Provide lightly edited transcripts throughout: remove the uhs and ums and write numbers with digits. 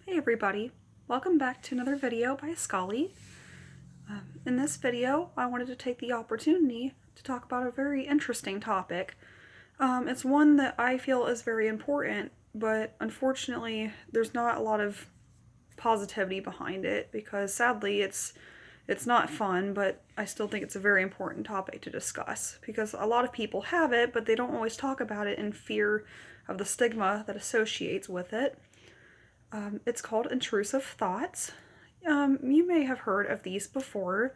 Hey everybody, welcome back to another video by Scully. In this video, I wanted to take the opportunity to talk about a very interesting topic. It's one that I feel is very important, but unfortunately there's not a lot of positivity behind it because sadly it's not fun, but I still think it's a very important topic to discuss because a lot of people have it, but they don't always talk about it in fear of the stigma that associates with it. It's called intrusive thoughts. You may have heard of these before.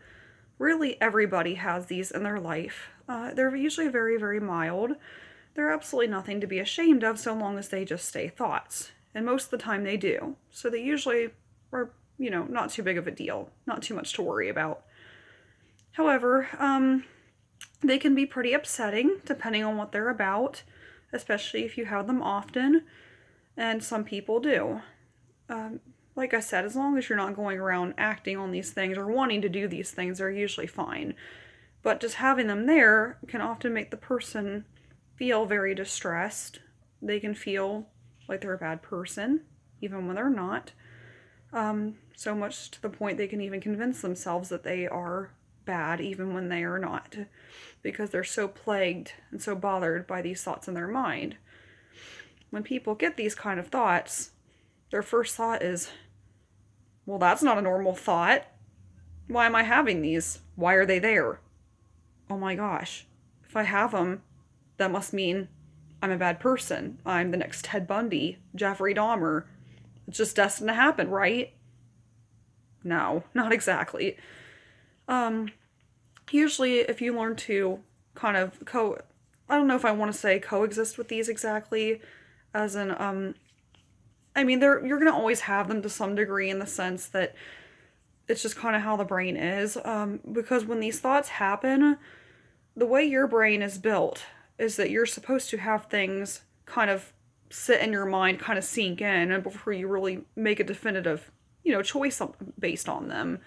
Really, everybody has these in their life. They're usually very, very mild. They're absolutely nothing to be ashamed of so long as they just stay thoughts. And most of the time they do. So they usually are, not too big of a deal. Not too much to worry about. However, they can be pretty upsetting depending on what they're about, especially if you have them often. And some people do. Like I said, as long as you're not going around acting on these things or wanting to do these things, they're usually fine. But just having them there can often make the person feel very distressed. They can feel like they're a bad person, even when they're not. So much to the point they can even convince themselves that they are bad, even when they are not, because they're so plagued and so bothered by these thoughts in their mind. When people get these kind of thoughts, their first thought is, well, that's not a normal thought. Why am I having these? Why are they there? Oh my gosh, if I have them, that must mean I'm a bad person. I'm the next Ted Bundy, Jeffrey Dahmer. It's just destined to happen, right? No, not exactly. Usually if you learn to kind of I don't know if I want to say coexist with these exactly, as in, you're going to always have them to some degree in the sense that it's just kind of how the brain is. Because when these thoughts happen, the way your brain is built is that you're supposed to have things kind of sit in your mind, kind of sink in, and before you really make a definitive, choice based on them.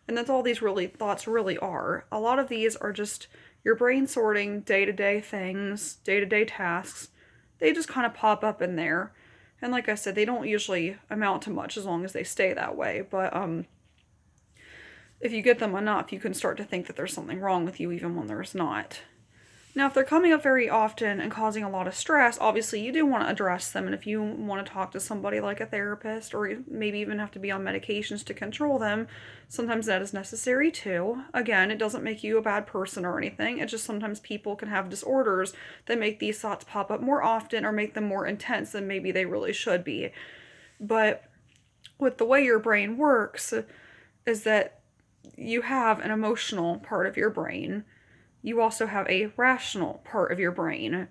And that's all these thoughts really are. A lot of these are just your brain sorting day-to-day things, day-to-day tasks. They just kind of pop up in there. And like I said, they don't usually amount to much as long as they stay that way. But if you get them enough, you can start to think that there's something wrong with you even when there's not. Now, if they're coming up very often and causing a lot of stress, obviously you do want to address them. And if you want to talk to somebody like a therapist, or maybe even have to be on medications to control them, sometimes that is necessary too. Again, it doesn't make you a bad person or anything. It's just sometimes people can have disorders that make these thoughts pop up more often or make them more intense than maybe they really should be. But with the way your brain works is that you have an emotional part of your brain. You also have a rational part of your brain.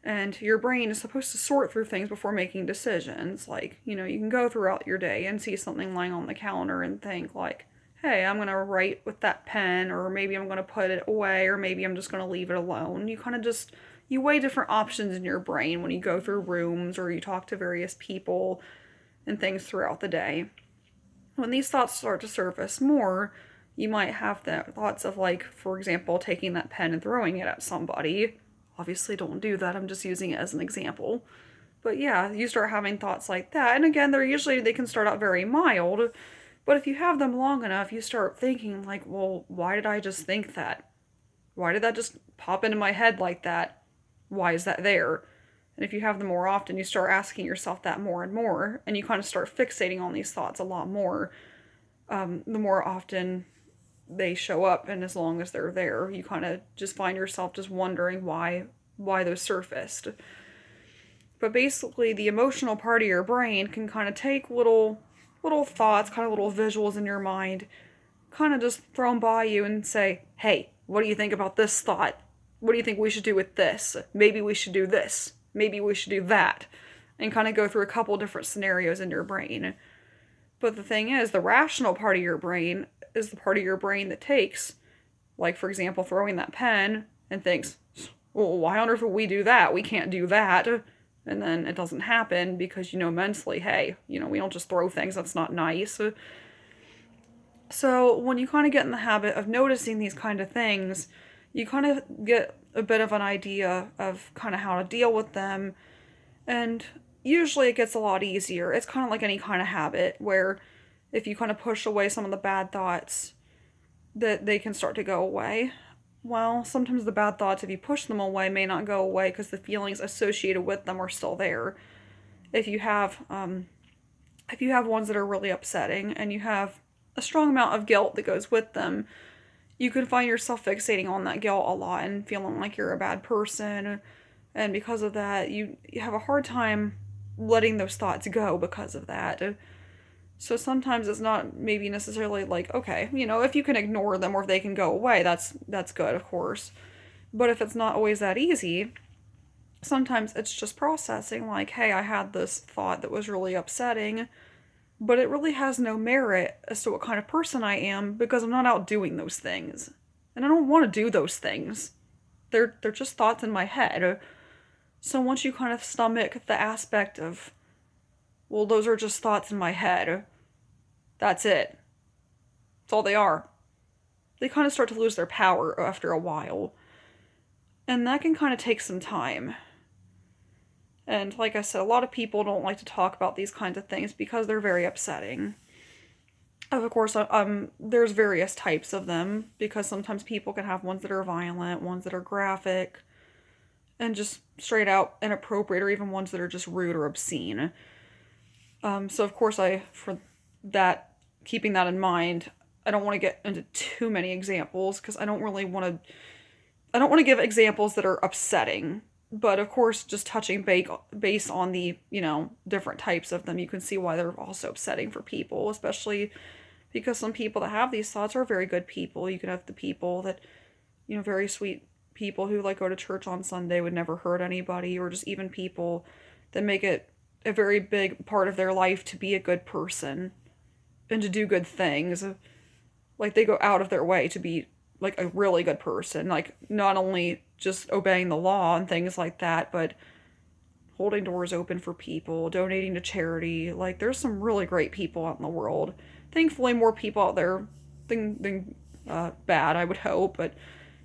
And your brain is supposed to sort through things before making decisions. Like, you can go throughout your day and see something lying on the counter and think like, hey, I'm going to write with that pen, or maybe I'm going to put it away, or maybe I'm just going to leave it alone. You kind of you weigh different options in your brain when you go through rooms or you talk to various people and things throughout the day. When these thoughts start to surface more, you might have the thoughts of, like, for example, taking that pen and throwing it at somebody. Obviously, don't do that. I'm just using it as an example. But yeah, you start having thoughts like that. And again, they can start out very mild. But if you have them long enough, you start thinking, like, well, why did I just think that? Why did that just pop into my head like that? Why is that there? And if you have them more often, you start asking yourself that more and more. And you kind of start fixating on these thoughts a lot more. The more often they show up, and as long as they're there, you kind of just find yourself just wondering why those surfaced. But basically, the emotional part of your brain can kind of take little thoughts, kind of little visuals in your mind, kind of just throw them by you and say, hey, what do you think about this thought? What do you think we should do with this? Maybe we should do this. Maybe we should do that. And kind of go through a couple different scenarios in your brain. But the thing is, the rational part of your brain is the part of your brain that takes, like, for example, throwing that pen and thinks, well, why on earth would we do that? We can't do that. And then it doesn't happen because, mentally, hey, we don't just throw things. That's not nice. So when you kind of get in the habit of noticing these kind of things, you kind of get a bit of an idea of kind of how to deal with them. And usually it gets a lot easier. It's kind of like any kind of habit where if you kind of push away some of the bad thoughts, that they can start to go away. Well, sometimes the bad thoughts, if you push them away, may not go away because the feelings associated with them are still there. If you have, if you have ones that are really upsetting and you have a strong amount of guilt that goes with them, you can find yourself fixating on that guilt a lot and feeling like you're a bad person. And because of that, you have a hard time letting those thoughts go because of that. So sometimes it's not maybe necessarily like, okay, if you can ignore them or if they can go away, that's good, of course. But if it's not always that easy, sometimes it's just processing like, hey, I had this thought that was really upsetting, but it really has no merit as to what kind of person I am because I'm not out doing those things. And I don't want to do those things. They're just thoughts in my head. So once you kind of stomach the aspect of, well, those are just thoughts in my head, that's it. That's all they are. They kind of start to lose their power after a while. And that can kind of take some time. And like I said, a lot of people don't like to talk about these kinds of things because they're very upsetting. Of course, there's various types of them because sometimes people can have ones that are violent, ones that are graphic, and just straight out inappropriate, or even ones that are just rude or obscene. So of course, for that, keeping that in mind, I don't want to get into too many examples because I don't want to give examples that are upsetting. But of course, just touching base on the, different types of them, you can see why they're also upsetting for people, especially because some people that have these thoughts are very good people. You can have the people that, very sweet people who like go to church on Sunday, would never hurt anybody, or just even people that make it a very big part of their life to be a good person and to do good things. Like they go out of their way to be like a really good person, like not only just obeying the law and things like that, but holding doors open for people, donating to charity. Like there's some really great people out in the world. Thankfully, more people out there than bad, I would hope, but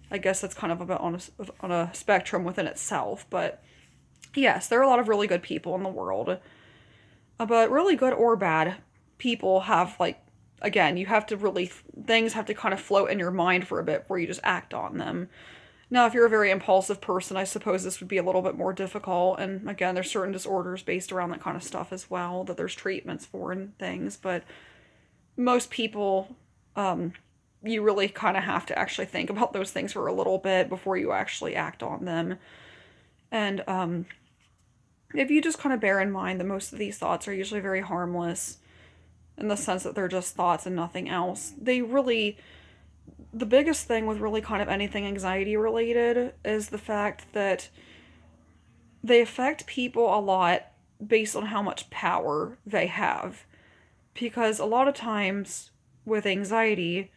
I guess that's kind of about on a spectrum within itself. But yes, there are a lot of really good people in the world. But really good or bad people have, like, again, you have to really, things have to kind of float in your mind for a bit before you just act on them. Now, if you're a very impulsive person, I suppose this would be a little bit more difficult. And again, there's certain disorders based around that kind of stuff as well that there's treatments for and things. But most people, you really kind of have to actually think about those things for a little bit before you actually act on them. And if you just kind of bear in mind that most of these thoughts are usually very harmless in the sense that they're just thoughts and nothing else, the biggest thing with really kind of anything anxiety related is the fact that they affect people a lot based on how much power they have. Because a lot of times with anxiety,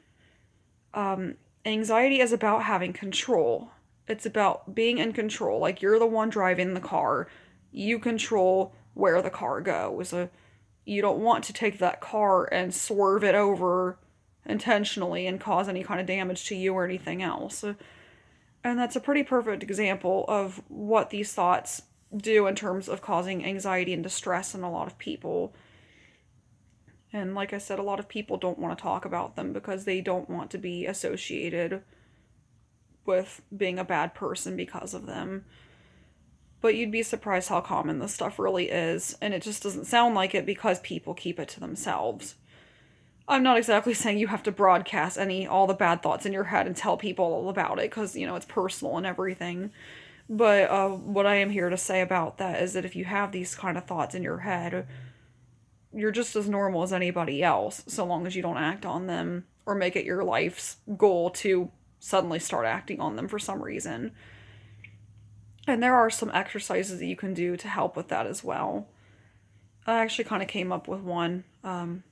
anxiety is about having control. It's about being in control. Like you're the one driving the car. You control where the car goes. You don't want to take that car and swerve it over intentionally and cause any kind of damage to you or anything else. And that's a pretty perfect example of what these thoughts do in terms of causing anxiety and distress in a lot of people. And like I said, a lot of people don't want to talk about them because they don't want to be associated with being a bad person because of them. But you'd be surprised how common this stuff really is, and it just doesn't sound like it because people keep it to themselves. I'm not exactly saying you have to broadcast all the bad thoughts in your head and tell people all about it, because, it's personal and everything. But what I am here to say about that is that if you have these kind of thoughts in your head, you're just as normal as anybody else, so long as you don't act on them or make it your life's goal to suddenly start acting on them for some reason. And there are some exercises that you can do to help with that as well. I actually kind of came up with one, kind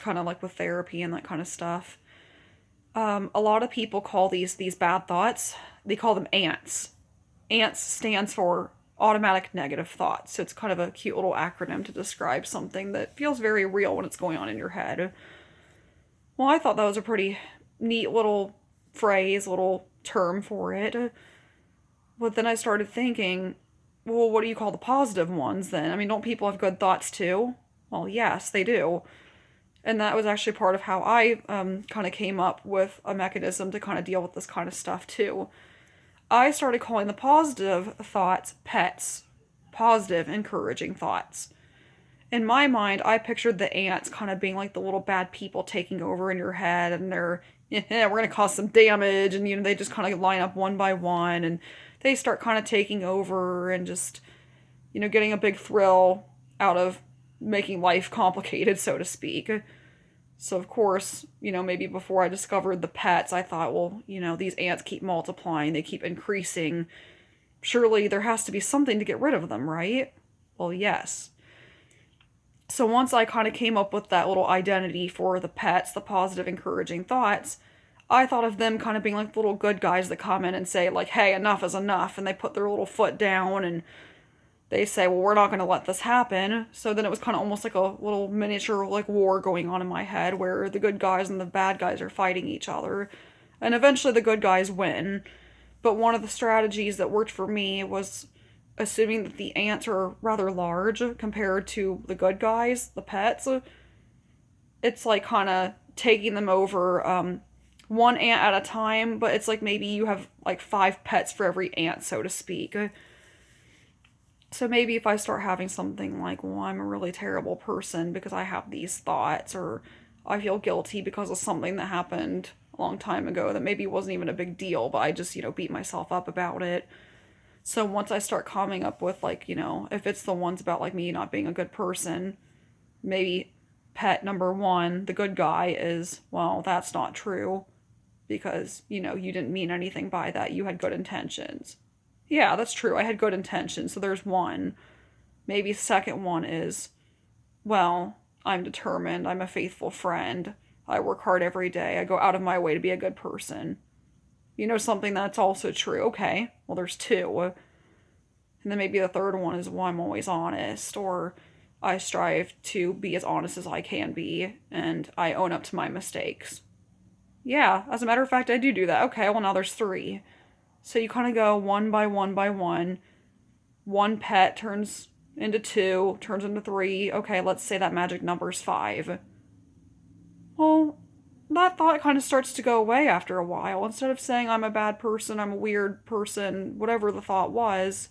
of like with therapy and that kind of stuff. A lot of people call these bad thoughts, they call them ants. ANTS stands for automatic negative thoughts. So it's kind of a cute little acronym to describe something that feels very real when it's going on in your head. Well, I thought that was a pretty neat little phrase, little term for it. But then I started thinking, well, what do you call the positive ones then? I mean, don't people have good thoughts too? Well, yes, they do. And that was actually part of how I kind of came up with a mechanism to kind of deal with this kind of stuff too. I started calling the positive thoughts pets, positive, encouraging thoughts. In my mind, I pictured the ants kind of being like the little bad people taking over in your head, and they're, yeah, we're going to cause some damage, and, they just kind of line up one by one, and they start kind of taking over and just, getting a big thrill out of making life complicated, so to speak. So, of course, maybe before I discovered the pets, I thought, well, these ants keep multiplying, they keep increasing. Surely there has to be something to get rid of them, right? Well, yes. So once I kind of came up with that little identity for the pets, the positive, encouraging thoughts, I thought of them kind of being like the little good guys that come in and say, like, hey, enough is enough. And they put their little foot down and they say, well, we're not going to let this happen. So then it was kind of almost like a little miniature, like, war going on in my head where the good guys and the bad guys are fighting each other. And eventually the good guys win. But one of the strategies that worked for me was assuming that the ants are rather large compared to the good guys, the pets. It's like kind of taking them over one ant at a time, but it's like maybe you have like 5 pets for every ant, so to speak. So maybe if I start having something like, well, I'm a really terrible person because I have these thoughts, or I feel guilty because of something that happened a long time ago that maybe wasn't even a big deal, but I just, beat myself up about it. So once I start coming up with, like, if it's the ones about, like, me not being a good person, maybe pet number 1, the good guy, is, well, that's not true because, you didn't mean anything by that. You had good intentions. Yeah, that's true. I had good intentions. So there's one. Maybe the second one is, well, I'm determined. I'm a faithful friend. I work hard every day. I go out of my way to be a good person. Something that's also true. Okay, well, there's 2. And then maybe the third one is, well, I'm always honest, or I strive to be as honest as I can be, and I own up to my mistakes. Yeah, as a matter of fact, I do that. Okay, well, now there's 3. So you kind of go one by one by one. One pet turns into 2, turns into 3. Okay, let's say that magic number's 5. Well, that thought kind of starts to go away after a while. Instead of saying I'm a bad person, I'm a weird person, whatever the thought was,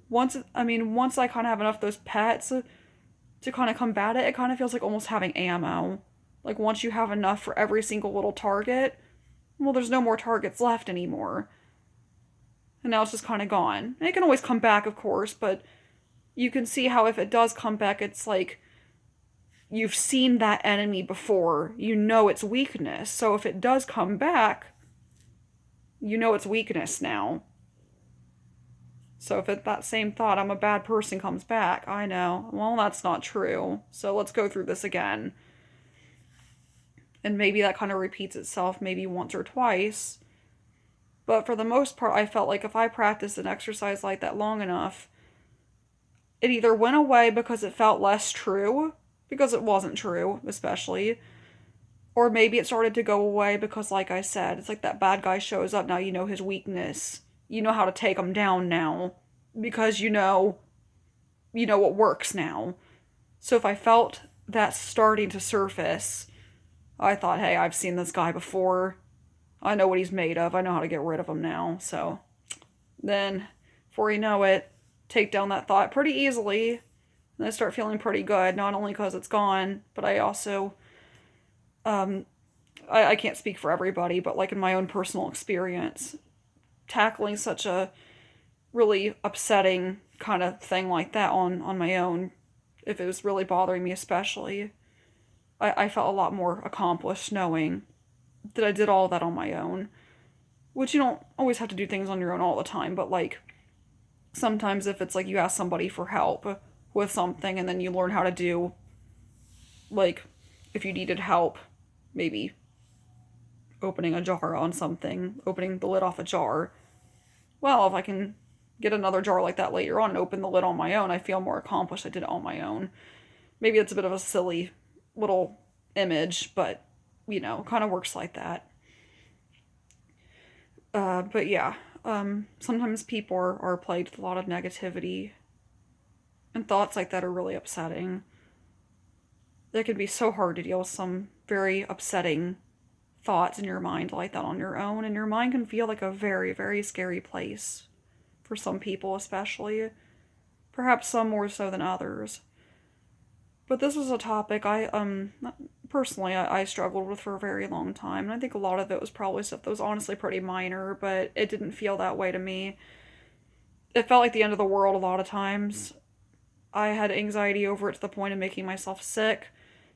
once I kind of have enough of those pets to kind of combat it, it kind of feels like almost having ammo. Like once you have enough for every single little target, well, there's no more targets left anymore. And now it's just kind of gone. And it can always come back, of course, but you can see how if it does come back, it's like you've seen that enemy before. You know its weakness. So if it does come back, you know its weakness now. So if that same thought, I'm a bad person, comes back, I know, well, that's not true. So let's go through this again. And maybe that kind of repeats itself maybe once or twice. But for the most part, I felt like if I practiced an exercise like that long enough, it either went away because it felt less true, because it wasn't true, especially, or maybe it started to go away because, like I said, it's like that bad guy shows up, now you know his weakness. You know how to take him down now, because you know what works now. So if I felt that starting to surface, I thought, hey, I've seen this guy before. I know what he's made of. I know how to get rid of him now. So then, before you know it, take down that thought pretty easily. And I start feeling pretty good, not only because it's gone, but I also, I can't speak for everybody, but like in my own personal experience, tackling such a really upsetting kind of thing like that on my own, if it was really bothering me especially, I felt a lot more accomplished knowing that I did all that on my own. Which you don't always have to do things on your own all the time, but like sometimes if it's like you ask somebody for help with something and then you learn how to do, like if you needed help, maybe opening a jar on something, opening the lid off a jar. Well, if I can get another jar like that later on and open the lid on my own, I feel more accomplished. I did it on my own. Maybe it's a bit of a silly little image, but, kind of works like that. But yeah, Sometimes people are plagued with a lot of negativity, and thoughts like that are really upsetting. It can be so hard to deal with some very upsetting thoughts in your mind like that on your own, and your mind can feel like a very, very scary place for some people, especially. Perhaps some more so than others. But this was a topic personally I struggled with for a very long time, and I think a lot of it was probably stuff that was honestly pretty minor, but it didn't feel that way to me. It felt like the end of the world a lot of times. I had anxiety over it to the point of making myself sick,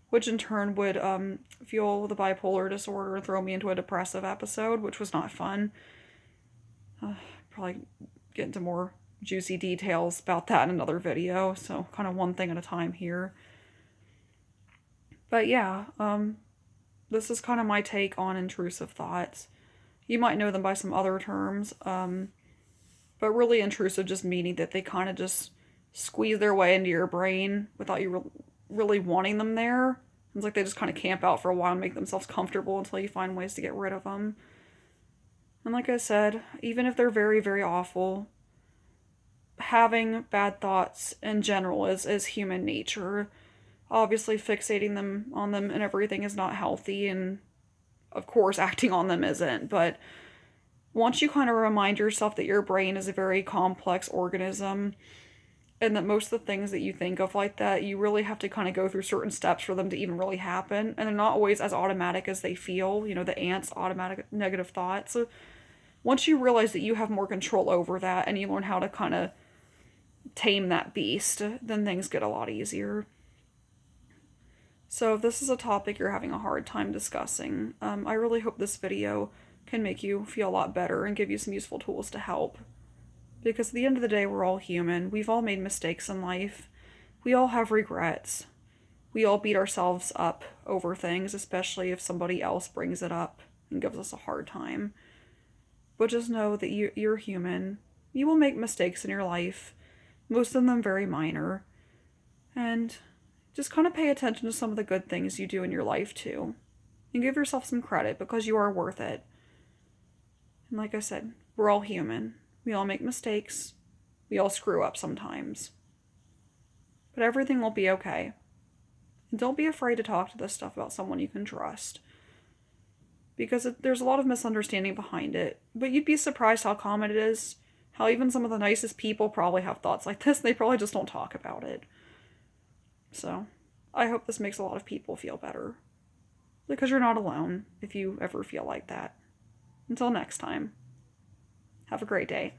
which in turn would fuel the bipolar disorder and throw me into a depressive episode, which was not fun. Probably get into more juicy details about that in another video, so kind of one thing at a time here. But yeah, this is kind of my take on intrusive thoughts. You might know them by some other terms, but really intrusive just meaning that they kind of just squeeze their way into your brain without you really wanting them there. It's like they just kind of camp out for a while and make themselves comfortable until you find ways to get rid of them. And like I said, even if they're very, very awful, having bad thoughts in general is human nature. Obviously, fixating them on them and everything is not healthy, and of course, acting on them isn't. But once you kind of remind yourself that your brain is a very complex organism, and that most of the things that you think of like that, you really have to kind of go through certain steps for them to even really happen, and they're not always as automatic as they feel. You know, the ants' automatic negative thoughts. So once you realize that you have more control over that, and you learn how to kind of tame that beast, then things get a lot easier. So if this is a topic you're having a hard time discussing, I really hope this video can make you feel a lot better and give you some useful tools to help. Because at the end of the day, we're all human. We've all made mistakes in life. We all have regrets. We all beat ourselves up over things, especially if somebody else brings it up and gives us a hard time. But just know that you're human. You will make mistakes in your life, most of them very minor. And just kind of pay attention to some of the good things you do in your life too. And give yourself some credit because you are worth it. And like I said, we're all human. We all make mistakes. We all screw up sometimes. But everything will be okay. And don't be afraid to talk to this stuff about someone you can trust. Because there's a lot of misunderstanding behind it. But you'd be surprised how common it is. How even some of the nicest people probably have thoughts like this. They probably just don't talk about it. So, I hope this makes a lot of people feel better. Because you're not alone if you ever feel like that. Until next time, have a great day.